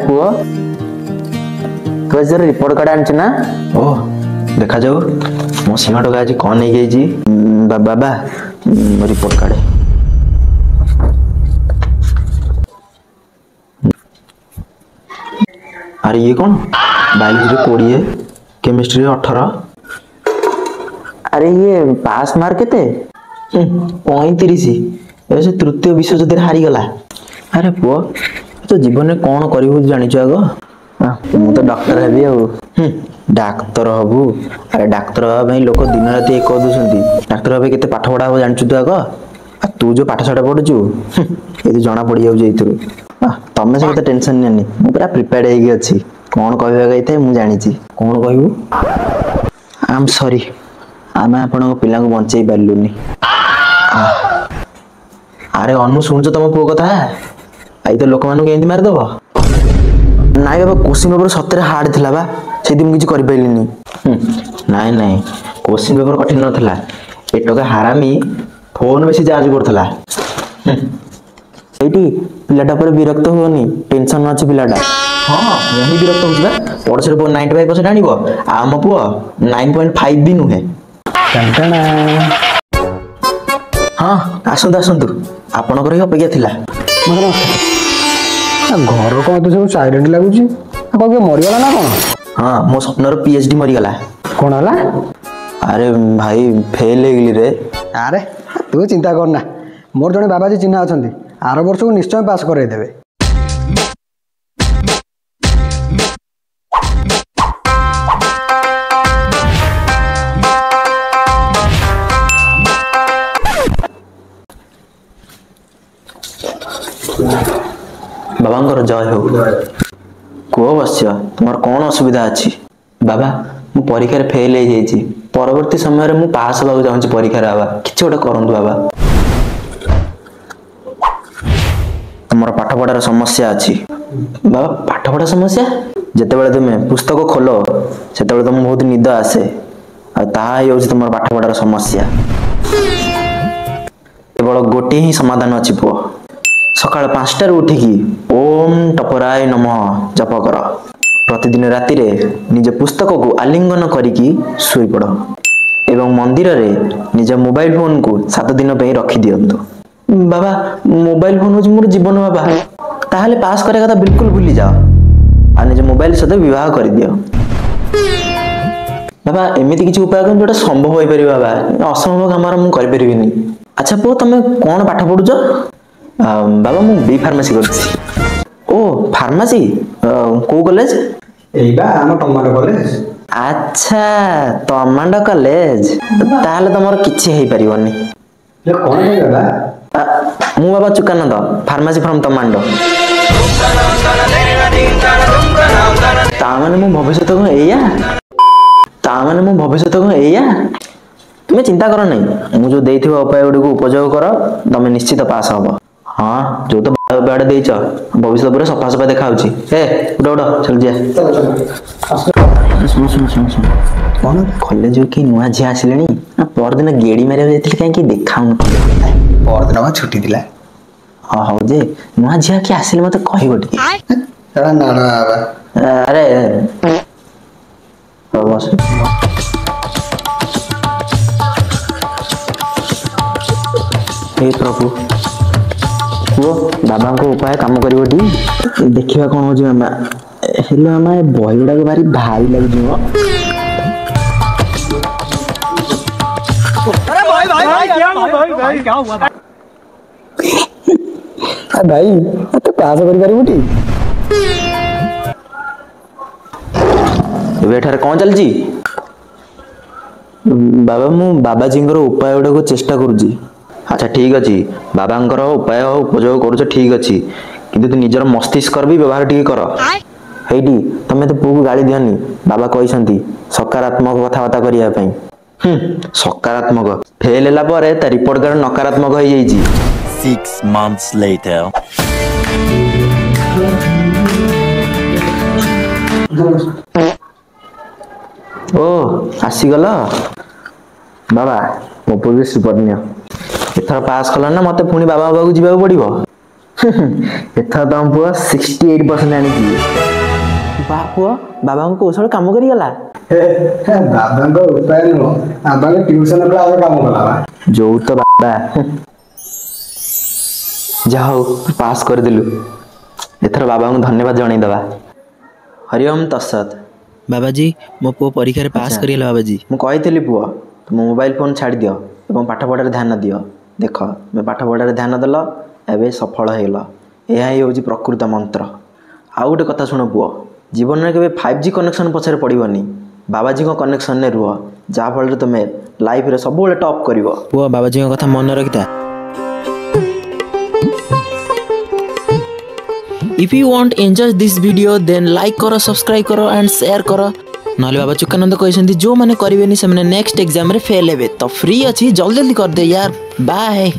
पुओ तू आज रिपोर्ट कार्ड आनी ना ओ देखा जाऊ मो सीमा टका आज कौन नहीं गई बाबा रिपोर्ट कार्ड अरे ये कौन बायोलॉजी 20 केमिस्ट्री 18 अरे ये पास मार्क केते 35 से तृतीय विश्वयुद्ध हारी गला अरे पुओ तो जीवन में कौन करू जानी आग मु तो डॉक्टर हेबी डाक्तर हबू अरे डाक्तर भाई लोक दिन रात एक दूसरी डाक्तर भाई केते पाठ पढ़ा हम जानचु तू आग तू जो पाठ साठ पढ़ुचु ये जना पड़ जाऊ तमें सब टेंशन नहीं मु पूरा प्रिपेयर्ड होगी अच्छी कौन कहते मु जानी कौन कहू आई एम सॉरी आम आपण पिला को बंचे पार्लुनी अरे अनु शुणुच तुम पुओ कथा आई तो लोक मान केमती मारिदब नाई बाबा क्वेश्चन पेपर सतरे हार्ड थिला बा सेदी मु किछि करि पाइलिनी नाई नाई क्वेश्चन पेपर कठिन नथला एटका हारामी फोन बेसी चार्ज करथला एटी पिलाटा पर विरक्त होनी टेंशन अछि पिलाटा हां यही विरक्त होउछबा पड़से 95% आनिबो आम पुओ 9.5 भी नुहे टंटना हां आसंतु आसंतु आपनकर ही अपेक्षा थिला घर कौन तो सब साइलेंट लगुची कौन मरीगला ना कौन हाँ मो स्वप्नर पीएचडी मरीगला कौन हला अरे भाई फेल हेगली रे अरे तू चिंता करना मोर जने बाबाजी चिन्हा अछंती आर वर्ष को निश्चय पास कराई देबे बाबा जय हो कह बस तुम कौन असुविधा अच्छी बाबा मु परीक्षा फेल हो जाइए परवर्ती समय मु पास होगा चाहूँ परीक्षा बाबा किसी गोटे करूँ बाबा तुम पाठ पढ़ार समस्या अच्छी बाबा पाठ पढ़ा समस्या जिते तुम्हें पुस्तक खोल से तुम बहुत निद आसे तुम पाठ पढ़ार समस्या केवल गोटे ही समाधान अच्छी पुओ सकाल 5टार उठिकी ओम टपराय नमः जप कर प्रतिदिन राति रे निज पुस्तक को आलिंगन करिकी सोई पड़ एवं मंदिर रे निज मोबाइल फोन को 7 दिन पे रखी दियंतु बाबा मोबाइल फोन हो मोर जीवन बाबा ताहले पास करे कथा बिल्कुल भूली जाओ आ निज मोबाइल सहित विवाह कर दियो बाबा एमिति किछि उपाय कोन जोटा संभव होई परि बाबा असंभव काम हम कर परिबिनी अच्छा पो तमे कोन पाठ पढुछ बाबा मु बी फार्मेसी करछि ओ फार्मेसी को कॉलेज एइबा हम टमाटो कॉलेज अच्छा टमाटो कॉलेज ताहले तमर किछि हेई परिबनी ये कोन है बाबा मु बाबा चुकानंद फार्मेसी फ्रॉम टमाटो तामाने मु भविष्यत को एया तामाने मु भविष्यत को एया तुम्हें चिंता करो नहीं मु जो देइथिबा उपाय गुडी को उपयोग करो तमे निश्चित पास होबो हाँ जो तो बाड़ दे भविष्य पूरा सफा सफा देखा ए उड़ा चल जा कौन कॉलेज कि नुआ झी आसिले परदिन गेड़ी मारे कहीं देखा परदिन छुट्टी थिला हाँ हौ जे नुआ झी कि आसिले मत कहबो टिके अरे बस हे प्रभु पुओ बाबा को उपाय काम करिवो टी देखिबा कोन हो जे मामा हेलो मामा ए बहिडा के भारी भाई लाग जिवो अरे भाई क्या हुआ भाई तो पास करि परिबो टी बेठार कौन चल जी बाबा मु बाबाजी उपाय गुड़ा को चेष्टा करुची अच्छा ठीक अच्छी बाबांकर उपाय उपयोग करुच ठीक अच्छी किंतु तू निजर मस्तिष्क भी व्यवहार टी कर हेटी तमे तो पुओ को गाली दियनी बाबा कहते सकारात्मक कथबार्ता करने सकारात्मक फेल होला परे ता रिपोर्ट कार्ड नकारात्मक हो जाइए 6 months later ओ आसीगल बाबा मो पुओ श्रीपन्य एथर पास कल ना मत पुणी बाबा बाबू जावाक पड़ो ଏଥର ତମ ପୁଅ 68% ଆଣିଛି। ବା ପୁଅ ବାବାଙ୍କ କୌଶଳ କାମ କରିଗଲା। ବାବାଙ୍କ ଉପାୟ ନୁହଁ, ବାବାଙ୍କ ଟ୍ୟୁସନ କ୍ଲାସ କାମ କଲା ବା। ଯୋଉ ତ ବାବା ଯାହା ହଉ ପାସ୍ କରିଦେଲୁ। ଏଥର ବାବାଙ୍କୁ ଧନ୍ୟବାଦ ଜଣେଇଦବା। ହରିଓମ ତତ୍ସତ୍। ବାବାଜୀ ମୋ ପୁଅ ପରୀକ୍ଷାରେ ପାସ୍ ଆଚ୍ଛା। କରିଗଲା ବାବାଜୀ। ମୁଁ କହିଥିଲି ପୁଅ ତୁମ ମୋବାଇଲ ଫୋନ୍ ଛାଡ଼ିଦିଅ ଏବଂ ପାଠପଢ଼ାରେ ଧ୍ୟାନ ଦିଅ। ଦେଖ ତୁମେ ପାଠପଢ଼ାରେ ଧ୍ୟାନ ଦେଲ, ଏବେ ସଫଳ ହେଇଗଲ। ଏହା ହିଁ ହେଉଛି ପ୍ରକୃତ ମନ୍ତ୍ର। ଆଉ ଗୋଟେ କଥା ଶୁଣ ପୁଅ, ଜୀବନରେ କେବେ 5G କନେକ୍ସନ୍ ପଛରେ ପଡ଼ିବନି। ବାବାଜୀଙ୍କ କନେକ୍ସନରେ ରୁହ, ଯାହାଫଳରେ ତୁମେ ଲାଇଫରେ ସବୁବେଳେ ଟପ୍ କରିବ। ପୁଅ ବାବାଜୀଙ୍କ କଥା ମନେ ରଖିଥା। If you want enjoy this video then like करो, सब्सक्राइब करो एंड शेयर करो। नहले बाबा चुकानंद कहते जो मैंने करेनि से नेक्स्ट एग्जाम रे फेल हेबे तो फ्री अच्छी जल्दी जल्दी कर दे यार। बाय।